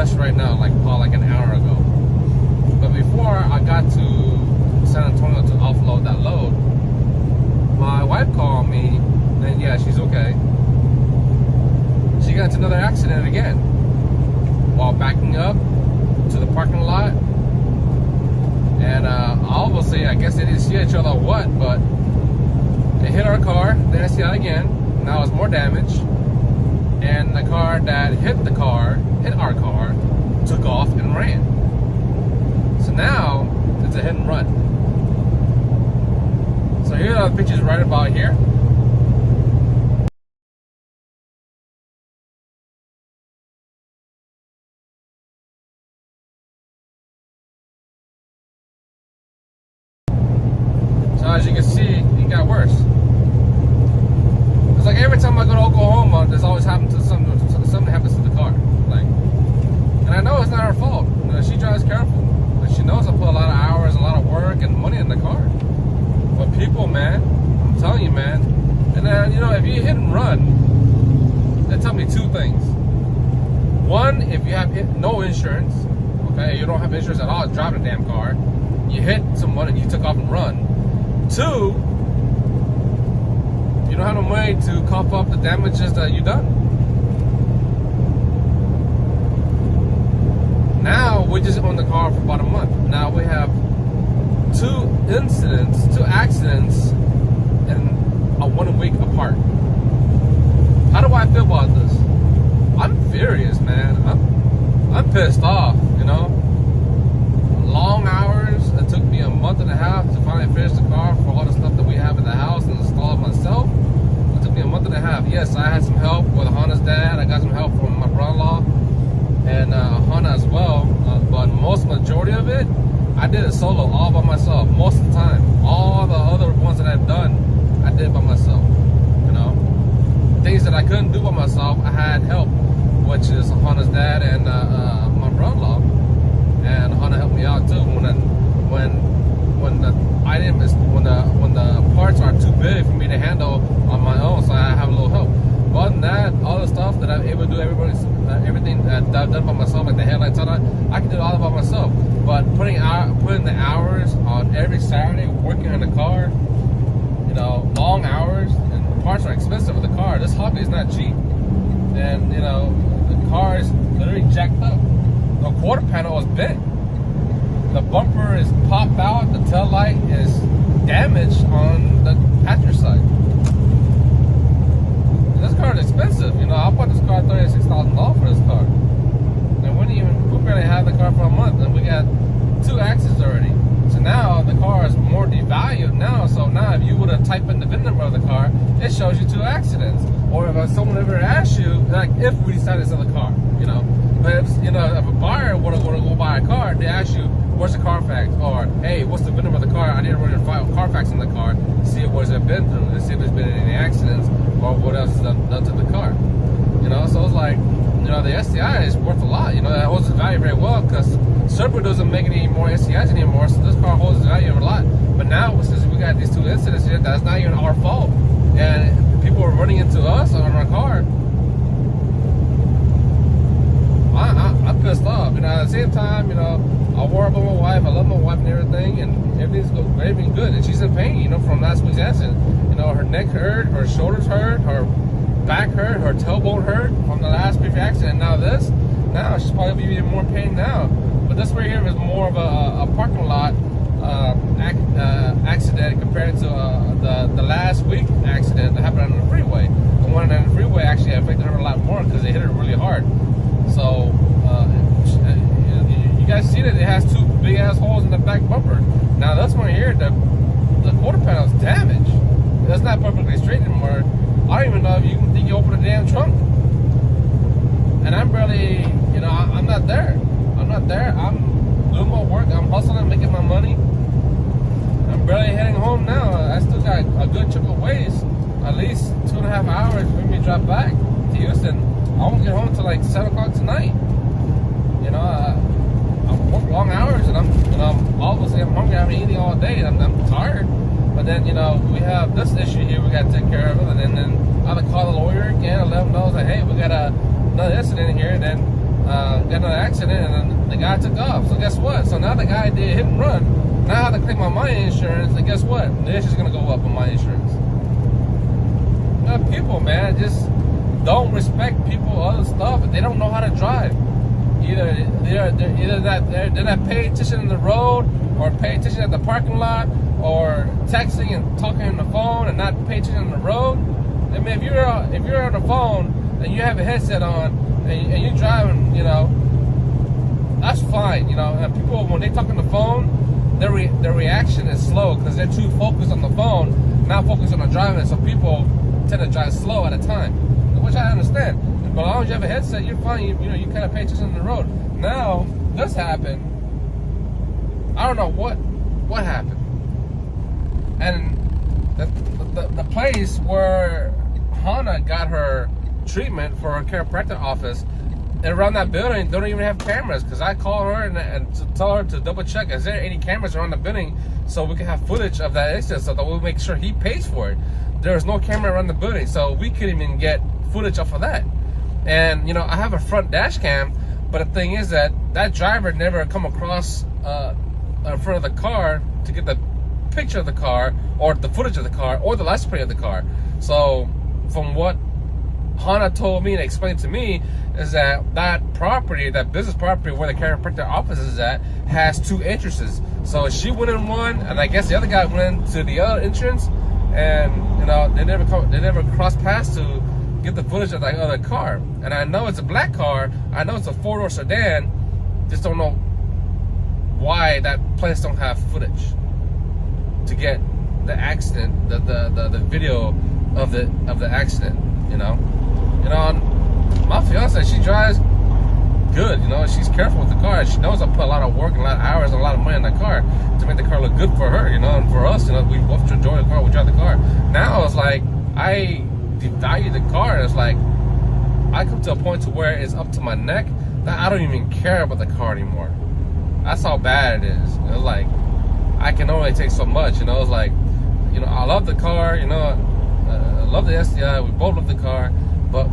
just right now, like an hour ago. But before I got to San Antonio to offload that load, my wife called me, and yeah, she's okay. She got into another accident again while backing up to the parking lot. And obviously, I guess they didn't see each other or what, but they hit our car, the STI again. Now it's more damage. And the car that hit our car, took off and ran. So now it's a hit and run. So here are the pictures right about here. So as you can see, it got worse. It's like every time I go to Oklahoma, there's always something happens to the car. Like, and I know it's not her fault. You know, she drives careful, but she knows I put a lot of hours, a lot of work, and money in the car. But people, man, I'm telling you, man. And then, you know, if you hit and run, they tell me two things. One, if you have no insurance, okay, you don't have insurance at all, driving a damn car, you hit someone and you took off and run. Two, you don't have no money to cough up the damages that you've done. Now we just own the car for about a month. Now we have two accidents in a 1 week apart. How do I feel about this? I'm furious, man. I'm pissed off, you know. Long hours. It took me a month and a half to finally finish the car for all the stuff that we have in the house and install it myself. It took me a month and a half. Yes, I had some help with Honda's dad. I got some help from my brother-in-law and Honda as well. But most majority of it, I did it solo, all by myself, most of the time. All the other ones that I've done, I did by myself. You know, things that I couldn't do by myself, I had help, which is Honda's dad and my brother-in-law. And Honda helped me out too when the parts are too big for me to handle on my own, so I have a little help. But other than that, all the stuff that I'm able to do, everything that I've done by myself, like the headlights, all that, I can do it all by myself. But putting the hours on every Saturday, working on the car, you know, long hours, and the parts are expensive for the car. This hobby is not cheap, and you know, the car is literally jacked up. The quarter panel is bent. The bumper is popped out. The tail light is damaged on the passenger side. This car is expensive. You know, I bought this car $36,000 for this car. And we barely had the car for a month, and we got 2 accidents already. So now the car is more devalued now. So now if you would have typed in the VIN number of the car, it shows you 2 accidents. Or if someone ever asks you, like if we decided to sell the car, you know. But if, you know, if a buyer would have go buy a car, they ask you, where's the Carfax? Or, hey, what's the VIN number of the car? I need to run your Carfax in the car, see what it's been through, and see if there's been any accidents or what else is done to the car. You know, so it's like, you know, the STI is worth a lot. You know, that holds its value very well because Subaru doesn't make any more STIs anymore, so this car holds its value a lot. But now, since we got these 2 incidents here, that's not even our fault. And people are running into us on our car. I'm pissed off. You know, at the same time, you know, I worry about my wife. I love my wife and everything, and everything's good. And she's in pain, you know, from last week's accident. You know, her neck hurt, her shoulders hurt, her back hurt, her tailbone hurt from the last previous accident. Now this, now she's probably even more pain now. But this right here is more of a parking lot accident compared to the last week accident that happened on the freeway. The one on the freeway actually affected her a lot more because they hit her really hard. So you guys see that it has 2 big ass holes in the back bumper. Now this one here, the quarter panel is damaged. It's not perfectly straight anymore. I don't even know if you can think you open a damn trunk. And I'm barely, you know, I'm not there. I'm doing my work. I'm hustling, making my money. I'm barely heading home now. I still got a good chunk of ways, at least 2.5 hours for me to drive back to Houston. I won't get home until like 7 o'clock tonight. You know, I work long hours, and I'm obviously hungry. I haven't eaten all day, and I'm tired. But then, you know, we have this issue here we got to take care of, and then I have to call the lawyer again and let them know that, hey, we got another incident here. And then got in an accident, and then the guy took off. So guess what? So now the guy did hit and run. Now I have to claim on my insurance, and guess what? The insurance is gonna go up on my insurance. People, man, just don't respect people, other stuff. They don't know how to drive. Either they're not paying attention on the road, or paying attention at the parking lot, or texting and talking on the phone and not paying attention on the road. I mean, if you're on the phone and you have a headset on and you're driving, you know, that's fine. You know, and people, when they talk on the phone, their reaction is slow because they're too focused on the phone, not focused on the driving. So people tend to drive slow at a time, which I understand. But as long as you have a headset, you're fine. You know, you kind of pay attention on the road. Now this happened. I don't know what happened, and the place where Hannah got her treatment for her chiropractic office, and around that building, they don't even have cameras. Because I called her and to tell her to double check, is there any cameras around the building so we can have footage of that incident, so that we'll make sure he pays for it. There's no camera around the building, so we couldn't even get footage off of that. And you know, I have a front dash cam, but the thing is that driver never come across in front of the car to get the picture of the car, or the footage of the car, or the license plate of the car. So from what Hannah told me and explained to me, is that property, that business property where the chiropractic office is at, has 2 entrances. So she went in one, and I guess the other guy went into the other entrance, and you know, they never crossed paths to get the footage of that other car. And I know it's a black car, I know it's a 4-door sedan, just don't know why that place don't have footage to get the accident, the video of the accident. You know, my fiance, she drives good. You know, she's careful with the car. She knows I put a lot of work, and a lot of hours, and a lot of money in the car to make the car look good for her. You know, and for us, you know, we both enjoy the car. We drive the car. Now it's like I devalue the car. It's like I come to a point to where it's up to my neck that I don't even care about the car anymore. That's how bad it is. It's like I can only take so much. You know, it's like, you know, I love the car. You know, I love the STI. We both love the car. But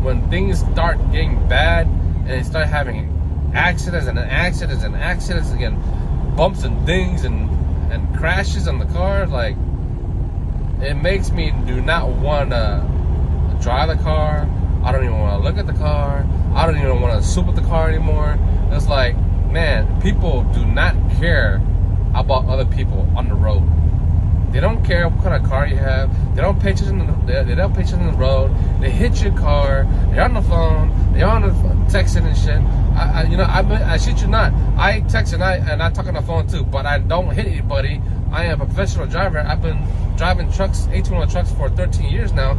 when things start getting bad and they start having accidents and accidents again, bumps and dings and crashes on the car, like, it makes me do not want to drive the car. I don't even want to look at the car. I don't even want to soup with the car anymore. It's like, man, people do not care about other people on the road. They don't care what kind of car you have. They don't pay attention to the road. They hit your car. They're on the phone. They're on the texting and shit. I shit you not. I text and I talk on the phone too, but I don't hit anybody. I am a professional driver. I've been driving trucks, 18-wheeler trucks, for 13 years now.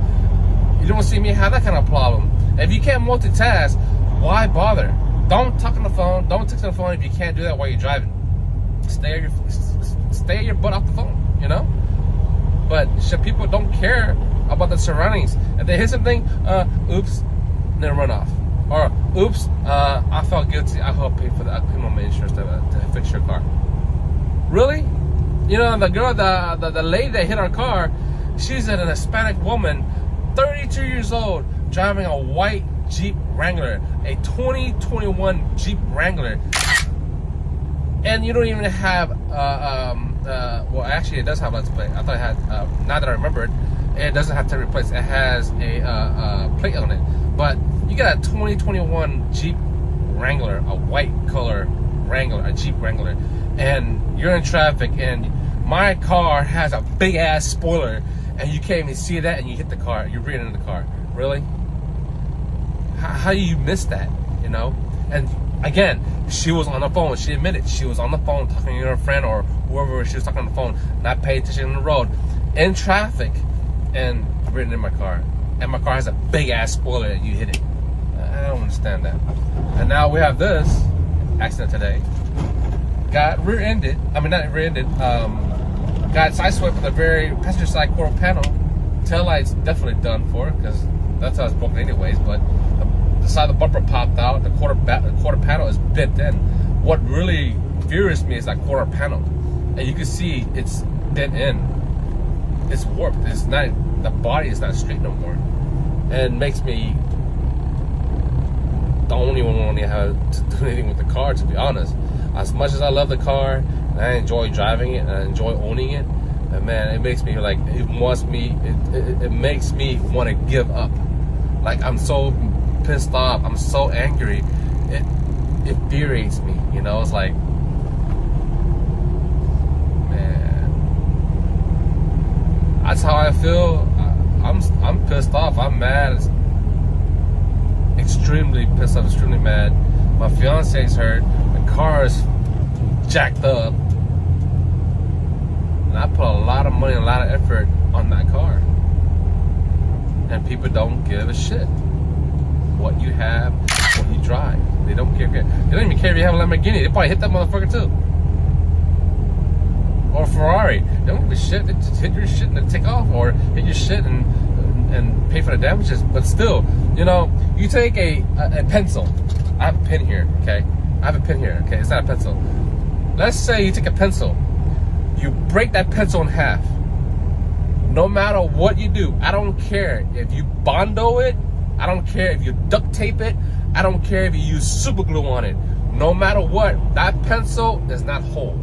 You don't see me have that kind of problem. If you can't multitask, why bother? Don't talk on the phone. Don't text on the phone if you can't do that while you're driving. Stay your butt off the phone, you know? But people don't care about the surroundings. If they hit something, oops, then run off. Or, oops, I felt guilty. I hope I pay my insurance to fix your car. Really? You know, the girl, the lady that hit our car, she's an Hispanic woman, 32 years old, driving a white Jeep Wrangler, a 2021 Jeep Wrangler. And you don't even have, well, actually, it does have license plate. I thought it had, now that I remember it doesn't have temporary plates. It has a plate on it. But you got a 2021 Jeep Wrangler, a white color Wrangler, a Jeep Wrangler, and you're in traffic, and my car has a big ass spoiler, and you can't even see that, and you hit the car. You're reading in the car. Really? How do you miss that? You know? And again, she was on the phone. She admitted she was on the phone talking to her friend or whoever she was talking on the phone, not paying attention on the road, in traffic, and ridden in my car. And my car has a big ass spoiler and you hit it. I don't understand that. And now we have this accident today. Got rear-ended. I mean, not rear-ended. Got sideswiped with a very passenger side quarter panel. Tail light's definitely done for, because that's how it's broken anyways. But the side of the bumper popped out. The quarter panel is bent in. What really furious me is that quarter panel, and you can see it's bent in. It's warped. It's not. The body is not straight no more, and makes me don't even want don't even have to do anything with the car, to be honest. As much as I love the car, and I enjoy driving it, and I enjoy owning it, and man, it makes me like, it makes me want to give up. Like, I'm so pissed off, I'm so angry, it infuriates me, you know. It's like, man, that's how I feel. I'm pissed off, I'm mad, extremely pissed off, extremely mad. My fiance's hurt, the car is jacked up, and I put a lot of money and a lot of effort on that car, and people don't give a shit what you have, what you drive. They don't care. They don't even care if you have a Lamborghini. They probably hit that motherfucker too, or a Ferrari. They don't give a shit. They just hit your shit and they take off, or hit your shit and pay for the damages. But still, you know, you take a pencil. I have a pen here, okay? I have a pen here, okay? It's not a pencil. Let's say you take a pencil, you break that pencil in half. No matter what you do, I don't care if you Bondo it, I don't care if you duct tape it, I don't care if you use super glue on it. No matter what, that pencil is not whole.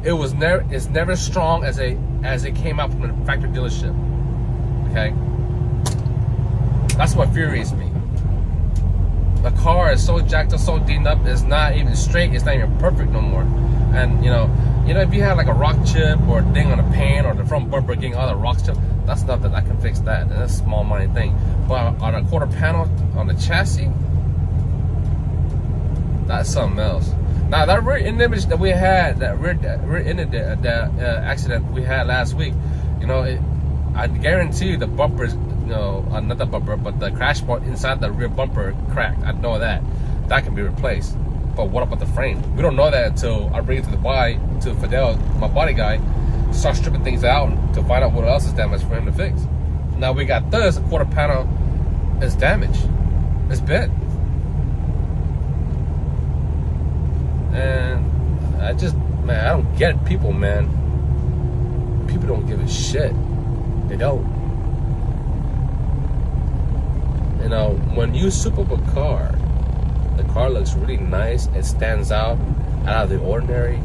It's never strong as it came out from the factory dealership. Okay? That's what infuriates me. The car is so jacked up, so dinged up, it's not even straight, it's not even perfect no more. And you know, if you had like a rock chip or a ding on the pan or the front bumper getting all the rocks chipped, that's stuff that I can fix that. And that's a small money thing. But on a quarter panel on the chassis, that's something else. Now that rear end image that we had, that rear end accident we had last week, you know, I guarantee you the bumpers, you know, not the bumper, but the crash part inside the rear bumper cracked. I know that. That can be replaced. But what about the frame? We don't know that until I bring it to the body, to Fidel, my body guy, start stripping things out to find out what else is damaged for him to fix. Now we got this, a quarter panel is damaged. It's bent. And I just, man, I don't get it, people, man. People don't give a shit. They don't. You know, when you soup up a car, the car looks really nice, it stands out of the ordinary,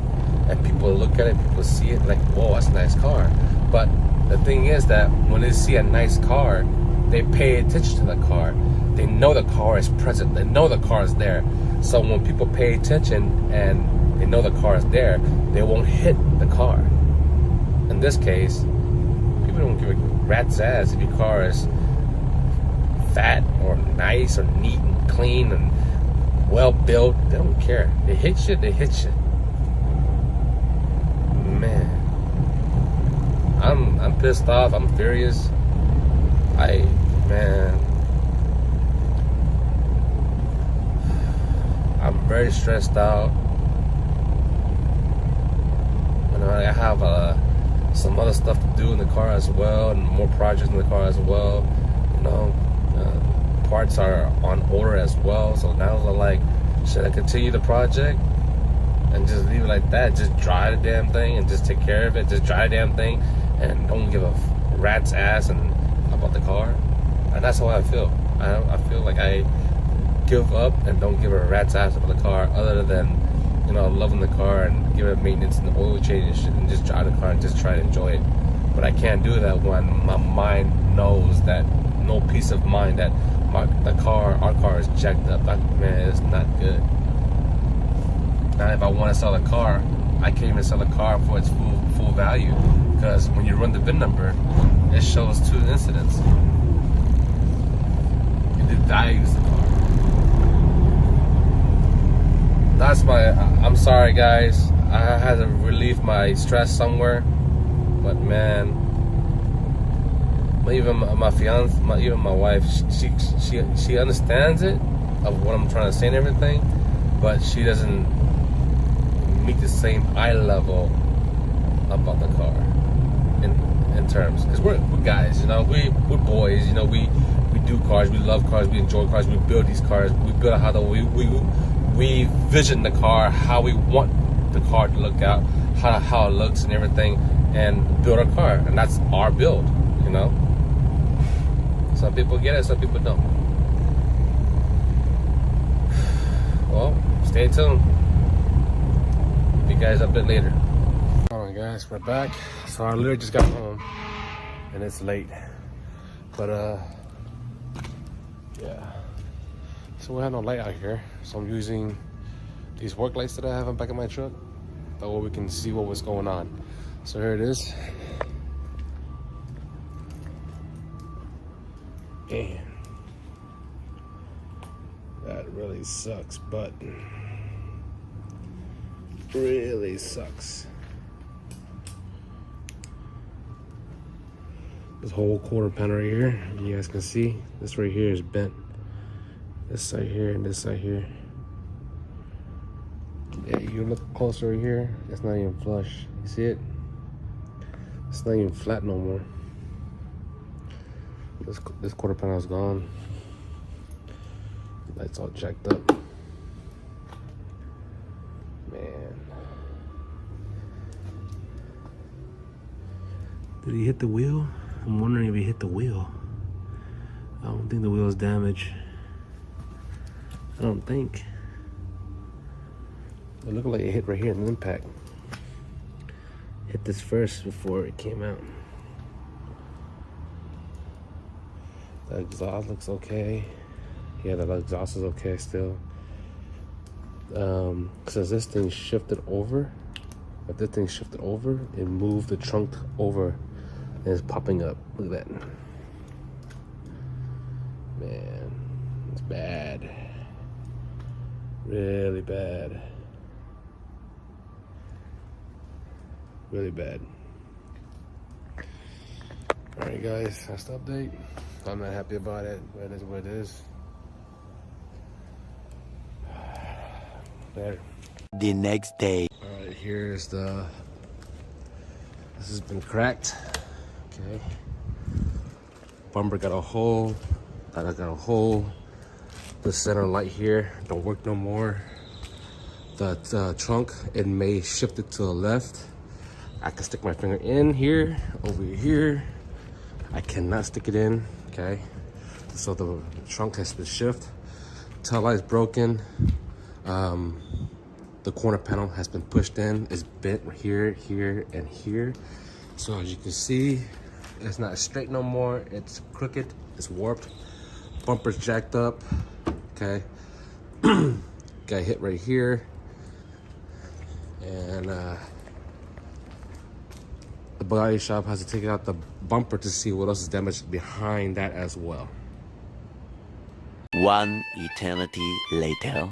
and people look at it, people see it like, whoa, that's a nice car. But the thing is that when they see a nice car, they pay attention to the car. They know the car is present, they know the car is there. So when people pay attention and they know the car is there, they won't hit the car. In this case, people don't give a rat's ass if your car is fat or nice or neat and clean and well built. They don't care. They hit you, they hit you. Man, I'm pissed off, I'm furious. I'm very stressed out. You know, I have some other stuff to do in the car as well, and more projects in the car as well. You know, parts are on order as well. So now I'm like, should I continue the project and just leave it like that? Just drive the damn thing and just take care of it. Just drive the damn thing and don't give a rat's ass about the car. And that's how I feel. I feel like I give up and don't give a rat's ass about the car, other than, you know, loving the car and give it maintenance and oil change and shit, and just drive the car and just try to enjoy it. But I can't do that when my mind knows that, no peace of mind, that our car is jacked up. Man, it's not good. Now if I want to sell a car, I can't even sell a car for its full value, because when you run the VIN number, it shows 2 incidents. It devalues the car. That's I'm sorry guys, I had to relieve my stress somewhere, but man, even my fiance, even my wife, she understands it, of what I'm trying to say and everything, but she doesn't meet the same eye level about the car in terms, because we're guys, you know, we're boys, you know, we do cars, we love cars, we enjoy cars, we build these cars, we build how we vision the car, how we want the car to look out, how it looks and everything, and build a car, and that's our build, you know. Some people get it, some people don't. Stay tuned. See you guys a bit later. Alright guys, we're back. So I literally just got home and it's late. But yeah. So we have no light out here. So I'm using these work lights that I have on the back of my truck. That way we can see what was going on. So here it is. Man. That really sucks, but really sucks. This whole quarter panel right here, you guys can see, this right here is bent. This side here and this side here. Yeah, you look closer right here, it's not even flush. You see it? It's not even flat no more. This quarter panel is gone. Lights all jacked up. Man. Did he hit the wheel? I'm wondering if he hit the wheel. I don't think the wheel is damaged. I don't think. It looked like it hit right here in the impact. Hit this first before it came out. The exhaust looks okay. Yeah, the exhaust is okay still. Since this thing shifted over, if this thing shifted over, it moved the trunk over and it's popping up. Look at that. Man, it's bad. Really bad. Really bad. Alright guys, that's the update. I'm not happy about it, but it is what it is. There. The next day. Alright, here's the, this has been cracked. Okay. Bumper got a hole. That got a hole. The center light here don't work no more. The trunk, it may shift it to the left. I can stick my finger in here, over here. I cannot stick it in, okay? So the trunk has to shift. Tail light is broken. The corner panel has been pushed in. It's bent here, here, and here. So as you can see, it's not straight no more. It's crooked, it's warped. Bumper's jacked up, okay? Got hit right here. And the body shop has to take out the bumper to see what else is damaged behind that as well. One eternity later.